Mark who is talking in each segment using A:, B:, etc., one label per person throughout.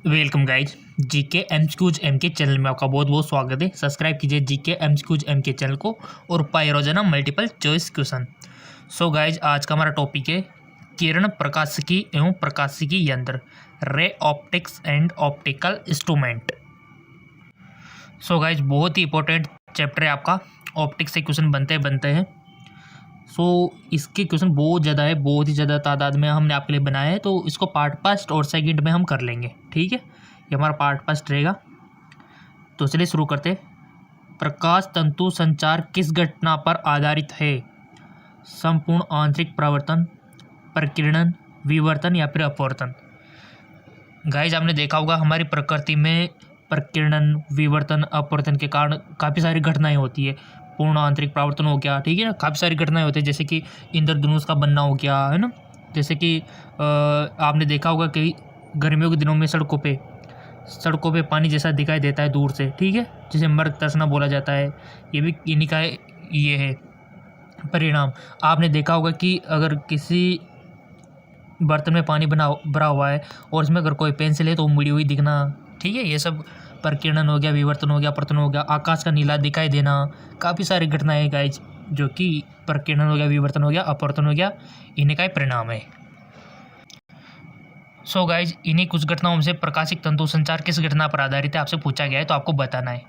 A: Welcome guys. GK MCQs M के channel में आपका बहुत बहुत स्वागत है। सब्सक्राइब कीजिए जीके एमसीक्यूज एम के चैनल को और पाए रोजाना multiple choice question. So guys, आज का हमारा टॉपिक है किरण प्रकाशिकी एवं प्रकाशिकी यंत्र, ray optics and optical instrument. So guys, बहुत ही इंपॉर्टेंट चैप्टर है आपका। ऑप्टिक्स से क्वेश्चन बनते हैं। सो इसके क्वेश्चन बहुत ज़्यादा है, बहुत ही ज़्यादा तादाद में हमने आपके लिए बनाया है। तो इसको पार्ट फर्स्ट और सेकंड में हम कर लेंगे, ठीक है। ये हमारा पार्ट फर्स्ट रहेगा। तो चलिए शुरू करते हैं। प्रकाश तंतु संचार किस घटना पर आधारित है? संपूर्ण आंतरिक परावर्तन, प्रकीर्णन, विवर्तन या फिर अपवर्तन। गाइज, आपने देखा होगा हमारी प्रकृति में प्रकीर्णन, विवर्तन, अपवर्तन के कारण काफ़ी सारी घटनाएं होती है। पूर्ण आंतरिक परावर्तन हो गया, ठीक है ना। काफ़ी सारी घटनाएं होती है, जैसे कि इंद्रधनुष का बनना हो गया, है ना। जैसे कि आपने देखा होगा कि गर्मियों के दिनों में सड़कों पे पानी जैसा दिखाई देता है दूर से, ठीक है, जिसे मृग तृष्णा बोला जाता है। ये भी इन्हीं का ये है परिणाम। आपने देखा होगा कि अगर किसी बर्तन में पानी भरा हुआ है और इसमें अगर कोई पेंसिल है तो मुड़ी हुई दिखना, ठीक है। ये सब प्रकीर्णन हो गया, विवर्तन हो गया, अपवर्तन हो गया। आकाश का नीला दिखाई देना, काफ़ी सारी घटनाएं गाइज जो कि प्रकीर्णन हो गया, विवर्तन हो गया, अपवर्तन हो गया, इन्हीं का ही परिणाम है। सो गाइज, इन्हीं कुछ घटनाओं से प्रकाशिक तंतु संचार किस घटना पर आधारित है आपसे पूछा गया है, तो आपको बताना है।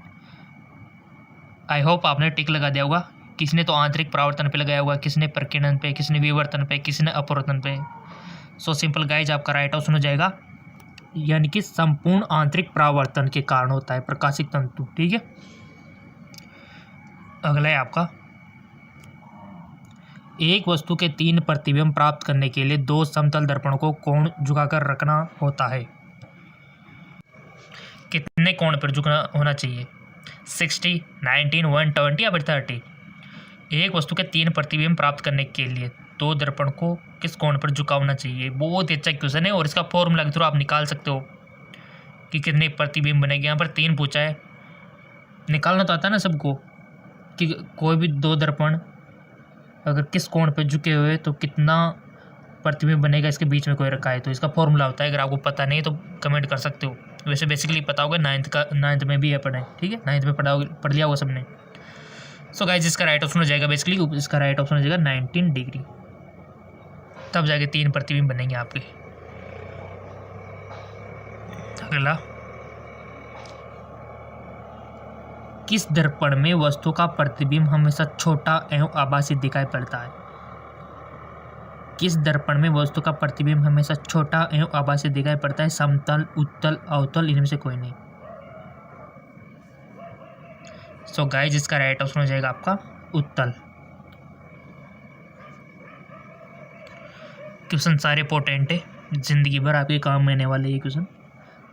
A: आई होप आपने टिक लगा दिया होगा। किसने तो आंतरिक परावर्तन पे लगाया होगा, किसने प्रकीर्णन पे, किसने विवर्तन पे, किसने अपवर्तन पे। सो सिंपल गाइज, आपका राइट ऑप्शन हो जाएगा, यानी कि संपूर्ण आंतरिक परावर्तन के कारण होता है प्रकाशिक तंतु, ठीक है। अगला है आपका, एक वस्तु के 3 प्रतिबिंब प्राप्त करने के लिए 2 समतल दर्पण को कोण झुकाकर रखना होता है। कितने कोण पर झुकना होना चाहिए? 60, 19, 120 या फिर 30। एक वस्तु के 3 प्रतिबिंब प्राप्त करने के लिए 2 दर्पण को किस कोण पर झुका होना चाहिए? बहुत ही अच्छा क्वेश्चन है और इसका फॉर्मूला के थ्रू आप निकाल सकते हो कि कितने प्रतिबिंब बनेंगे। यहाँ पर 3 पूछा है, निकालना तो आता है ना सबको, कि कोई भी 2 दर्पण अगर किस कोण पे झुके हुए तो कितना प्रतिबिंब बनेगा, इसके बीच में कोई रखा है। तो इसका फॉर्मूला होता है, अगर आपको पता नहीं है तो कमेंट कर सकते हो। वैसे बेसिकली पता होगा, 9th में भी है पढ़े, ठीक है। 9th में पढ़ लिया होगा सबने। सो गाइज, इसका राइट ऑप्शन हो जाएगा, बेसिकली इसका राइट ऑप्शन हो जाएगा 19 डिग्री। तब जाके 3 प्रतिबिंब बनेंगे आपके। अगला, किस दर्पण में वस्तु का प्रतिबिंब हमेशा छोटा एवं आभासी दिखाई पड़ता है? किस दर्पण में वस्तु का प्रतिबिंब हमेशा छोटा एवं आभासी दिखाई पड़ता है? समतल, उत्तल, अवतल, इनमें से कोई नहीं। सो गाइज, इसका राइट ऑप्शन हो जाएगा आपका उत्तल। क्वेश्चन सारे इंपॉर्टेंट है, जिंदगी भर आपके काम में आने वाले ये क्वेश्चन।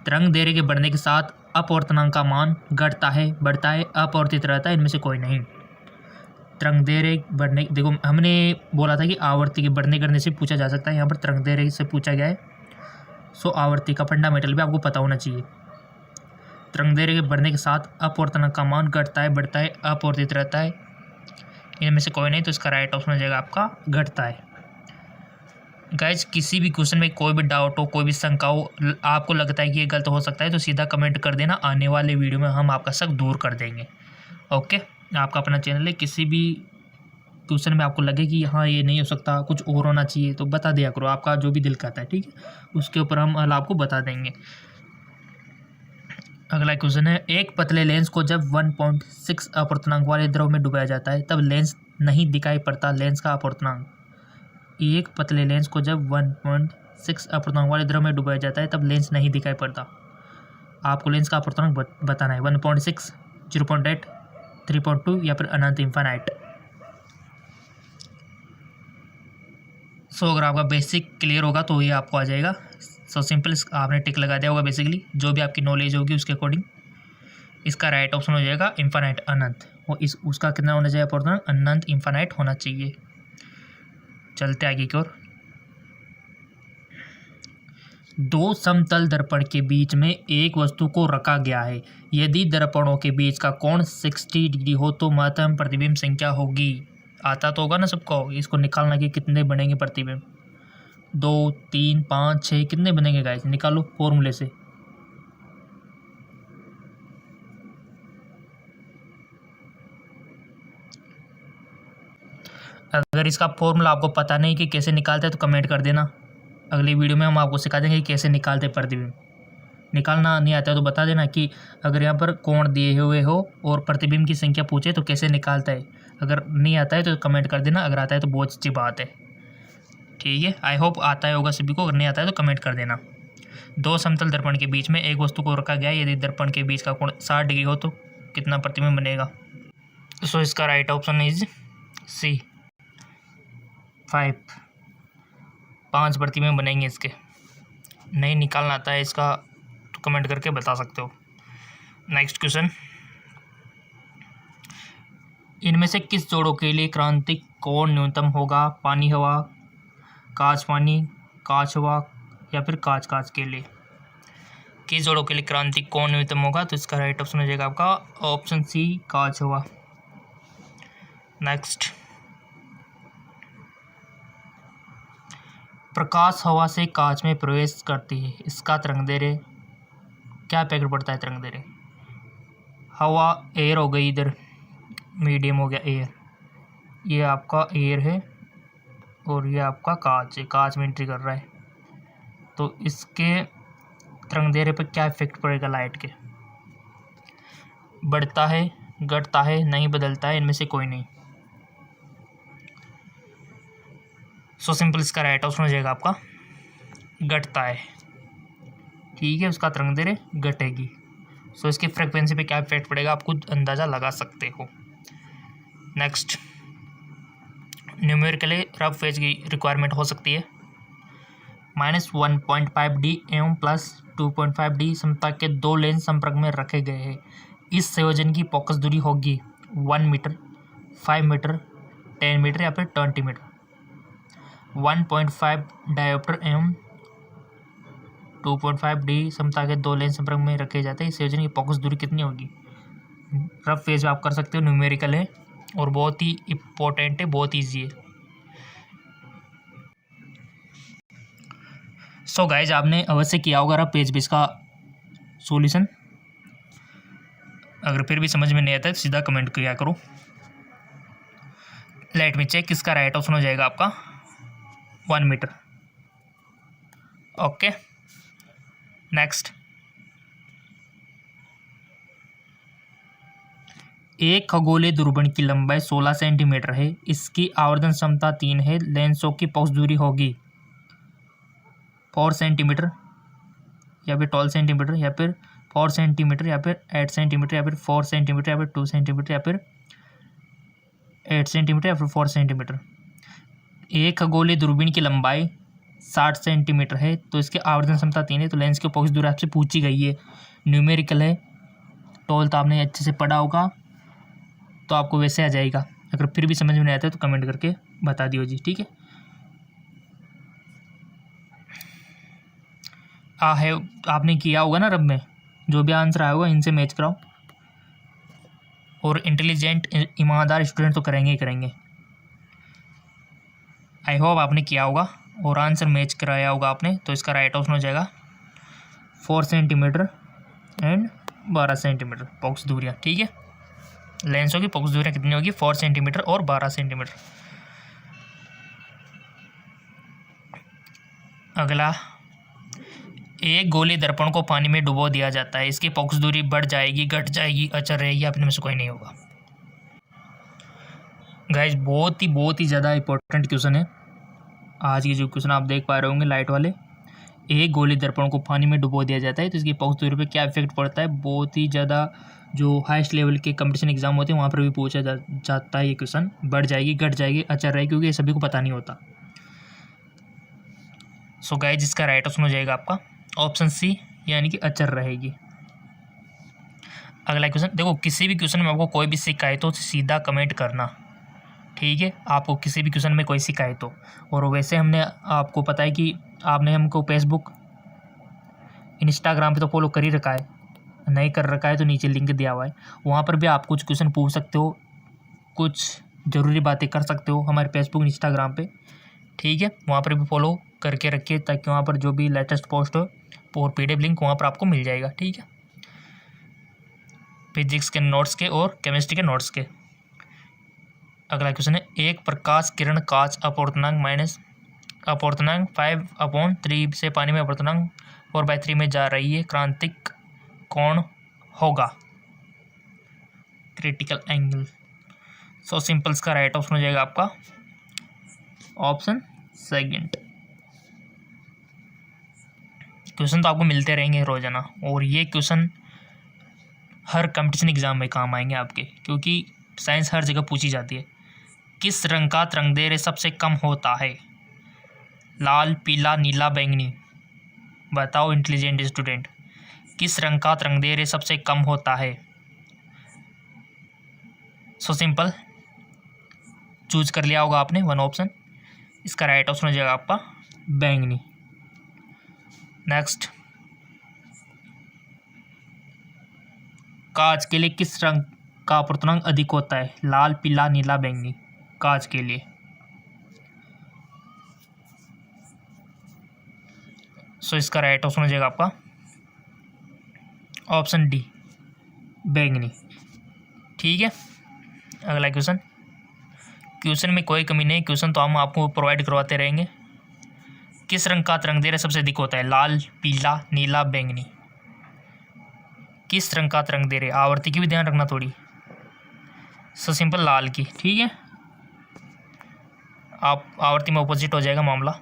A: तरंग दैर्घ्य के बढ़ने के साथ अपवर्तनांक का मान घटता है, बढ़ता है, अपवर्तित रहता है, इनमें से कोई नहीं। तरंग दैर्घ्य बढ़ने, देखो हमने बोला था कि आवर्ती के बढ़ने करने से पूछा जा सकता है, यहाँ पर तरंग दैर्घ्य से पूछा गया है। सो आवर्ती का फंडामेंटल भी आपको पता होना चाहिए। तरंग दैर्घ्य के बढ़ने के साथ अपवर्तनांक का मान घटता है, बढ़ता है, अपवर्तित रहता है, इनमें से कोई नहीं। तो इसका राइट ऑप्शन हो जाएगा आपका घटता है। गाइज, किसी भी क्वेश्चन में कोई भी डाउट हो, कोई भी शंका हो, आपको लगता है कि ये गलत हो सकता है, तो सीधा कमेंट कर देना। आने वाले वीडियो में हम आपका शक दूर कर देंगे। ओके, आपका अपना चैनल है, किसी भी क्वेश्चन में आपको लगे कि हाँ ये नहीं हो सकता, कुछ और होना चाहिए, तो बता दिया करो, आपका जो भी दिल कहता है, ठीक है। उसके ऊपर हम आपको बता देंगे। अगला क्वेश्चन है, एक पतले लेंस को जब 1.6 अपवर्तनांक वाले द्रव में डुबाया जाता है तब लेंस नहीं दिखाई पड़ता, लेंस का अपवर्तनांक। एक पतले लेंस को जब 1.6 अपवर्तनांक वाले द्रव में डुबाया जाता है तब लेंस नहीं दिखाई पड़ता। आपको लेंस का अपवर्तनांक बताना है, 1.6, 0.8, 3.2 या फिर अनंत, इनफाइनाइट। सो अगर आपका बेसिक क्लियर होगा तो ये आपको आ जाएगा। सो सिंपल, आपने टिक लगा दिया होगा, बेसिकली जो भी आपकी नॉलेज होगी उसके अकॉर्डिंग। इसका राइट ऑप्शन हो जाएगा इनफाइनाइट, अनंत। और उसका कितना होना चाहिए अपवर्तनांक? अनंत, इनफाइनाइट होना चाहिए। चलते आगे की ओर। 2 समतल दर्पण के बीच में एक वस्तु को रखा गया है। यदि दर्पणों के बीच का कोण 60 डिग्री हो तो महत्तम प्रतिबिंब संख्या होगी। आता तो होगा ना सबको, इसको निकालना कि कितने बनेंगे प्रतिबिंब। 2, 3, 5, 6 कितने बनेंगे गाइस, निकालो फॉर्मूले से। अगर इसका फॉर्मूला आपको पता नहीं कि कैसे निकालते हैं तो कमेंट कर देना। अगली वीडियो में हम आपको सिखा देंगे कि कैसे निकालते प्रतिबिंब। निकालना नहीं आता है तो बता देना कि अगर यहाँ पर कोण दिए हुए हो और प्रतिबिंब की संख्या पूछे तो कैसे निकालता है। अगर नहीं आता है तो कमेंट कर देना, अगर आता है तो बहुत अच्छी बात है। ठीक है, आई होप आता है होगा सभी को, अगर नहीं आता है तो कमेंट कर देना। दो समतल दर्पण के बीच में एक वस्तु को रखा गया है, यदि दर्पण के बीच का कोण 60 डिग्री हो तो कितना प्रतिबिंब बनेगा। सो इसका राइट ऑप्शन इज सी 5। 5 प्रतिबिंब बनेंगे इसके। नहीं निकालना आता है इसका तो कमेंट करके बता सकते हो। नेक्स्ट क्वेश्चन, इनमें से किस जोड़ों के लिए क्रांतिक कोण न्यूनतम होगा। पानी हवा, कांच पानी, कांच हवा या फिर कांच कांच के लिए। किस जोड़ों के लिए क्रांतिक कोण न्यूनतम होगा, तो इसका राइट ऑप्शन हो जाएगा आपका ऑप्शन सी कांच हवा। नेक्स्ट, प्रकाश हवा से कांच में प्रवेश करती है, इसका तरंगदैर्घ्य क्या पैकेट पड़ता है। तरंगदैर्घ्य हवा एयर हो गई, इधर मीडियम हो गया एयर, ये आपका एयर है और ये आपका कांच है, कांच में एंट्री कर रहा है, तो इसके तरंगदैर्घ्य पर क्या इफेक्ट पड़ेगा लाइट के। बढ़ता है, घटता है, नहीं बदलता है, इनमें से कोई नहीं। सो सिंपल इसका राइट ऑप्शन हो जाएगा आपका घटता है। ठीक है, उसका तरंगदैर्घ्य घटेगी। सो इसकी फ्रीक्वेंसी पे क्या इफेक्ट पड़ेगा आप खुद अंदाज़ा लगा सकते हो। नेक्स्ट, न्यूमेरिकली रफ फेज की रिक्वायरमेंट हो सकती है -1.5D एवं +2.5D समता के दो लेंस संपर्क में रखे गए हैं। इस संयोजन की फोकस दूरी होगी 1 मीटर, 5 मीटर, 10 मीटर या फिर 20 मीटर। 1.5 डायोप्टर एवं 2.5D समता के दो लेंस संपर्क में रखे जाते हैं। इस संयोजन की फोकस दूरी कितनी होगी। रफ फेज आप कर सकते हो, न्यूमेरिकल है और बहुत ही इम्पोर्टेंट है, बहुत ईजी है। सो गाइज, आपने अवश्य किया होगा रफ पेज बेस का सॉल्यूशन। अगर फिर भी समझ में नहीं आता है तो सीधा कमेंट किया करो। लेट मी चेक, इसका राइट ऑप्शन हो जाएगा आपका 1 मीटर। ओके, नेक्स्ट, एक खगोलीय दूरबीन की लंबाई 16 सेंटीमीटर है, इसकी आवर्धन क्षमता 3 है, लेंसों की फोकस दूरी होगी 4 सेंटीमीटर या फिर 12 सेंटीमीटर या फिर 4 सेंटीमीटर या फिर 8 सेंटीमीटर या फिर 4 सेंटीमीटर या फिर 2 सेंटीमीटर या फिर 8 सेंटीमीटर या फिर 4 सेंटीमीटर। एक खगोलीय दूरबीन की लंबाई 60 सेंटीमीटर है, तो इसकी आवर्धन क्षमता 3 है, तो लेंस की फोकस दूरी आपसे पूछी गई है, न्यूमेरिकल है, 12 तो आपने अच्छे से पढ़ा होगा तो आपको वैसे आ जाएगा। अगर फिर भी समझ में नहीं आता है तो कमेंट करके बता दियो जी। ठीक है, आपने किया होगा ना रब में, जो भी आंसर आया होगा इनसे मैच कराओ, और इंटेलिजेंट ईमानदार स्टूडेंट तो करेंगे ही करेंगे। आई होप आपने किया होगा और आंसर मैच कराया होगा आपने, तो इसका राइट ऑप्शन हो जाएगा 4 सेंटीमीटर एंड 12 सेंटीमीटर फोकस दूरियाँ। ठीक है, लेंसों की फोकस दूरियाँ कितनी होगी, 4 सेंटीमीटर और 12 सेंटीमीटर। अगला, एक गोली दर्पण को पानी में डुबो दिया जाता है, इसकी फोकस दूरी बढ़ जाएगी, घट जाएगी, अचर रहेगी, अपने में से कोई नहीं होगा। गाइज, बहुत ही ज़्यादा इंपॉर्टेंट क्वेश्चन है आज की जो क्वेश्चन आप देख पा रहे होंगे लाइट वाले। एक गोली दर्पण को पानी में डुबो दिया जाता है तो इसकी फोकस दूरी पे क्या इफेक्ट पड़ता है। बहुत ही ज़्यादा जो हाईएस्ट लेवल के कंपटीशन एग्जाम होते हैं वहाँ पर भी पूछा जाता है ये क्वेश्चन। बढ़ जाएगी, घट जाएगी, अचर रहेगी, क्योंकि ये सभी को पता नहीं होता। सो गाइज, इसका राइट ऑप्शन हो जाएगा आपका ऑप्शन सी, यानी कि अचर रहेगी। अगला क्वेश्चन देखो, किसी भी क्वेश्चन में आपको कोई भी शिकायत हो तो सीधा कमेंट करना। ठीक है, आपको किसी भी क्वेश्चन में कोई शिकायत हो, और वैसे हमने आपको पता है कि आपने हमको फेसबुक इंस्टाग्राम पे तो फॉलो कर ही रखा है, नहीं कर रखा है तो नीचे लिंक दिया हुआ है, वहाँ पर भी आप कुछ क्वेश्चन पूछ सकते हो, कुछ ज़रूरी बातें कर सकते हो हमारे फेसबुक इंस्टाग्राम पे। ठीक है, वहाँ पर भी फॉलो करके रखिए ताकि वहाँ पर जो भी लेटेस्ट पोस्ट हो और PDF लिंक वहाँ पर आपको मिल जाएगा। ठीक है, फिजिक्स के नोट्स के और केमिस्ट्री के नोट्स के। अगला क्वेश्चन है, एक प्रकाश किरण कांच अपूर्णांक माइनस अपूर्णांक 5/3 से पानी में अपूर्णांक 4/3 में जा रही है, क्रांतिक कोण होगा, क्रिटिकल एंगल। सो सिंपल इसका राइट ऑप्शन हो जाएगा आपका ऑप्शन सेकंड। क्वेश्चन तो आपको मिलते रहेंगे रोजाना, और ये क्वेश्चन हर कंपटीशन एग्जाम में काम आएंगे आपके, क्योंकि साइंस हर जगह पूछी जाती है। किस रंग का तरंगदैर्घ्य सबसे कम होता है? लाल, पीला, नीला, बैंगनी। बताओ इंटेलिजेंट स्टूडेंट, किस रंग का तरंगदैर्घ्य सबसे कम होता है? सो सिंपल, चूज कर लिया होगा आपने वन ऑप्शन। इसका राइट ऑप्शन हो जाएगा आपका बैंगनी। नेक्स्ट, कांच के लिए किस रंग का अपूर्णांक अधिक होता है? लाल, पीला, नीला, बैंगनी। कांच के लिए सो इसका राइट ऑप्शन हो जाएगा आपका ऑप्शन डी, बैंगनी। ठीक है, अगला क्वेश्चन। क्वेश्चन में कोई कमी नहीं, क्वेश्चन तो हम आपको प्रोवाइड करवाते रहेंगे। किस रंग का तरंगदैर्घ्य सबसे अधिक होता है? लाल, पीला, नीला, बैंगनी। किस रंग का तरंगदैर्घ्य, आवर्ती की भी ध्यान रखना थोड़ी। सो सिंपल, लाल की। ठीक है, आप आवर्ती में ऑपोजिट हो जाएगा मामला।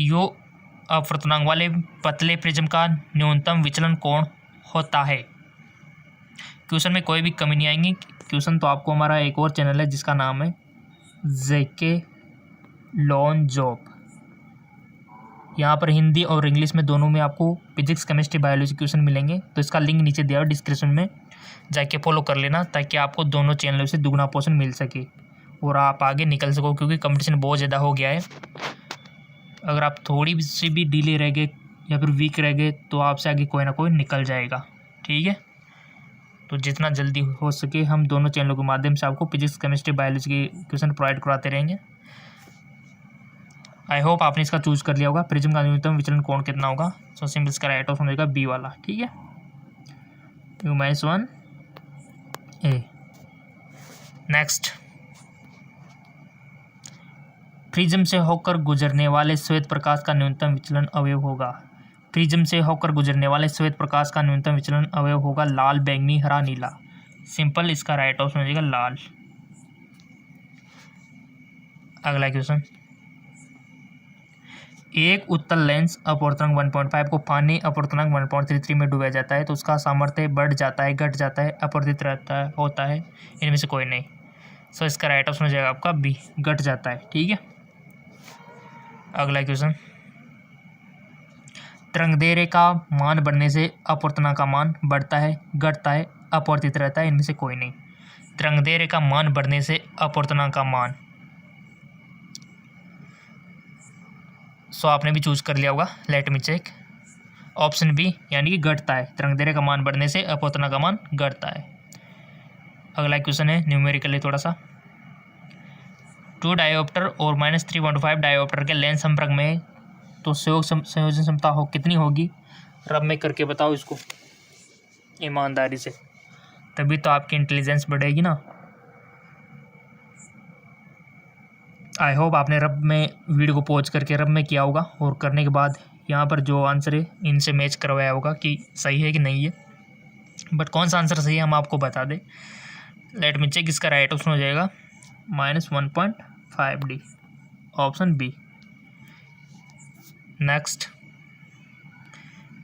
A: यो अपूर्णांक वाले पतले प्रिज्म का न्यूनतम विचलन कोण होता है। क्वेश्चन में कोई भी कमी नहीं आएंगी। क्वेश्चन तो आपको हमारा एक और चैनल है जिसका नाम है जेके लॉन जॉब, यहाँ पर हिंदी और इंग्लिश में दोनों में आपको फिजिक्स, केमिस्ट्री, बायोलॉजी क्वेश्चन मिलेंगे। तो इसका लिंक नीचे दिया हुआ डिस्क्रिप्शन में, जाके फॉलो कर लेना, ताकि आपको दोनों चैनलों से दुगना पोर्शन मिल सके और आप आगे निकल सको, क्योंकि कंपटीशन बहुत ज़्यादा हो गया है। अगर आप थोड़ी सी भी डिले रह गए या फिर वीक रह गए तो आपसे आगे कोई ना कोई निकल जाएगा। ठीक है, तो जितना जल्दी हो सके हम दोनों चैनलों के माध्यम से आपको फिजिक्स, केमिस्ट्री, बायोलॉजी के क्वेश्चन प्रोवाइड कराते रहेंगे। आई होप आपने इसका चूज कर लिया होगा। प्रिज्म का न्यूनतम विचलन कोण कितना होगा? सो सिंपल इसका राइट ऑप्शन होगा बी वाला। ठीक है, U-1 A। नेक्स्ट, प्रिज्म से होकर गुजरने वाले श्वेत प्रकाश का न्यूनतम विचलन अवयव होगा। प्रिज्म से होकर गुजरने वाले श्वेत प्रकाश का न्यूनतम विचलन अवयव होगा लाल, बैंगनी, हरा, नीला। सिंपल, इसका राइट ऑप्शन हो जाएगा लाल। अगला क्वेश्चन, एक उत्तल लेंस अपवर्तनांक 1.5 को पानी अपवर्तनांक 1.33 में डुबाया जाता है तो उसका सामर्थ्य बढ़ जाता है, घट जाता है, अपवर्तित रहता है, होता है, इनमें से कोई नहीं। सो इसका राइट ऑप्शन हो जाएगा आपका बी, घट जाता है। ठीक है, अगला क्वेश्चन, तरंगदैर्घ्य का मान बढ़ने से अपवर्तनांक का मान बढ़ता है, घटता है, अपवर्तित रहता है, इनमें से कोई नहीं। तरंगदैर्घ्य का मान बढ़ने से अपवर्तनांक का मान, सो आपने भी चूज कर लिया होगा। Let me check, option B, यानी कि घटता है। तरंगदैर्घ्य का मान बढ़ने से अपवर्तनांक का मान घटता है। अगला क्वेश्चन है न्यूमेरिकल है थोड़ा सा। 2 डायोप्टर और -3.5 डायोप्टर के लेंस संपर्क में तो संयोजन क्षमता हो कितनी होगी? रब में करके बताओ इसको ईमानदारी से, तभी तो आपकी इंटेलिजेंस बढ़ेगी ना। आई होप आपने रब में वीडियो को पॉज करके रब में किया होगा, और करने के बाद यहाँ पर जो आंसर है इनसे मैच करवाया होगा कि सही है कि नहीं है। बट कौन सा आंसर सही है हम आपको बता दें। लेट मी चेक, इसका राइट ऑप्शन हो जाएगा -1.5 D, option B. Next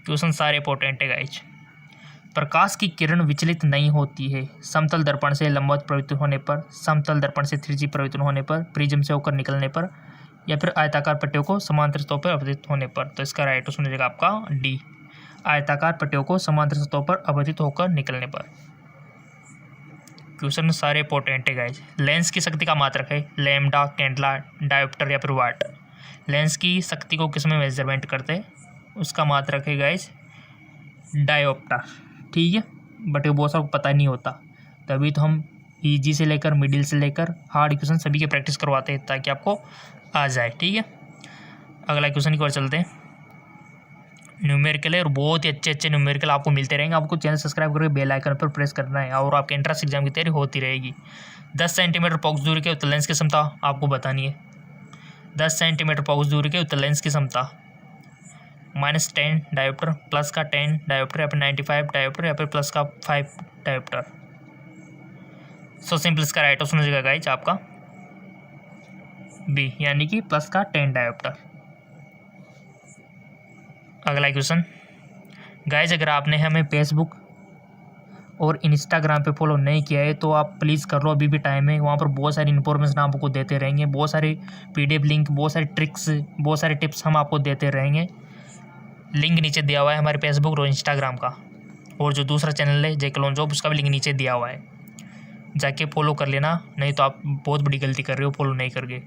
A: question सारे इंपॉर्टेंट है गाइज। प्रकाश की किरण विचलित नहीं होती है समतल दर्पण से लंबवत प्रवृत्ति होने पर, समतल दर्पण से 3G प्रवृत्ति होने पर, प्रिज्म से होकर निकलने पर, या फिर आयताकार पट्टियों को समांतर सतहों पर अपवर्तित होने पर। तो इसका राइट ऑप्शन हो जाएगा आपका डी, आयताकार पट्टियों को समांतर सतहों पर अपवर्तित होकर निकलने पर। क्वेश्चन सारे इंपॉर्टेंट है गाइज। लेंस की शक्ति का मात्रक है लैम्डा, कैंडला, डायोप्टर या फिर वाट। लेंस की शक्ति को किस में मेजरमेंट करते हैं? उसका मात्रक है गाइज डायोप्टर। ठीक है, बट ये बहुत सबको पता नहीं होता, तभी तो हम इजी से लेकर मिडिल से लेकर हार्ड क्वेश्चन सभी के प्रैक्टिस करवाते हैं ताकि आपको आ जाए। ठीक है, अगला क्वेश्चन की ओर चलते हैं। न्यूमेरिकल है और बहुत ही अच्छे अच्छे न्यूमेरिकल आपको मिलते रहेंगे। आपको चैनल सब्सक्राइब करके बेल आइकन पर प्रेस करना है और आपके एंट्रेंस एग्जाम की तैयारी होती रहेगी। 10 सेंटीमीटर पॉक्स दूरी के उत्तल लेंस की क्षमता आपको बतानी है। 10 सेंटीमीटर पॉक्स दूरी के उत्तल लेंस की क्षमता -10 डायोप्टर, प्लस का 10 डायोप्टर या फिर 95 डायोप्टर या फिर प्लस का 5 डायोप्टर। सो सिंपल इसका राइट ऑप्शन हो जाएगा गाइज आपका बी, यानी कि प्लस का 10 डायोप्टर। अगला क्वेश्चन गाइज, अगर आपने हमें फेसबुक और इंस्टाग्राम पे फॉलो नहीं किया है तो आप प्लीज़ कर लो, अभी भी टाइम है। वहाँ पर बहुत सारी इन्फॉर्मेशन आपको देते रहेंगे, बहुत सारे PDF लिंक, बहुत सारी ट्रिक्स, बहुत सारे टिप्स हम आपको देते रहेंगे। लिंक नीचे दिया हुआ है हमारे फेसबुक और इंस्टाग्राम का, और जो दूसरा चैनल है जेके लॉन जॉब, उसका भी लिंक नीचे दिया हुआ है, जाके फॉलो कर लेना, नहीं तो आप बहुत बड़ी गलती कर रहे हो फॉलो नहीं करके।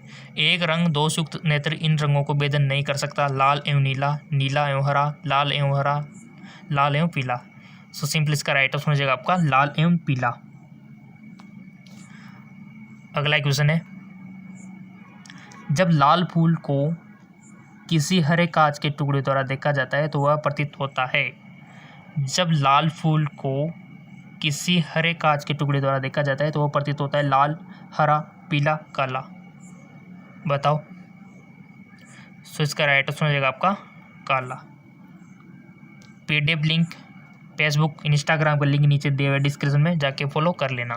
A: एक रंग दोष युक्त नेत्र इन रंगों को भेदन नहीं कर सकता, लाल एवं नीला, नीला एवं हरा, लाल एवं हरा, लाल एवं पीला। सो सिंपल इसका राइट ऑप्शन हो जाएगा आपका लाल एवं पीला। अगला क्वेश्चन है, जब लाल फूल को किसी हरे कांच के टुकड़े द्वारा देखा जाता है तो वह प्रतीत होता है। जब लाल फूल को किसी हरे कांच के टुकड़े द्वारा देखा जाता है तो वह प्रतीत होता है लाल, हरा, पीला, काला। बताओ। सो इसका राइट ऑप्शन हो जाएगा आपका काला। PDF लिंक फेसबुक इंस्टाग्राम का लिंक नीचे दिए हुए डिस्क्रिप्शन में, जाके फॉलो कर लेना।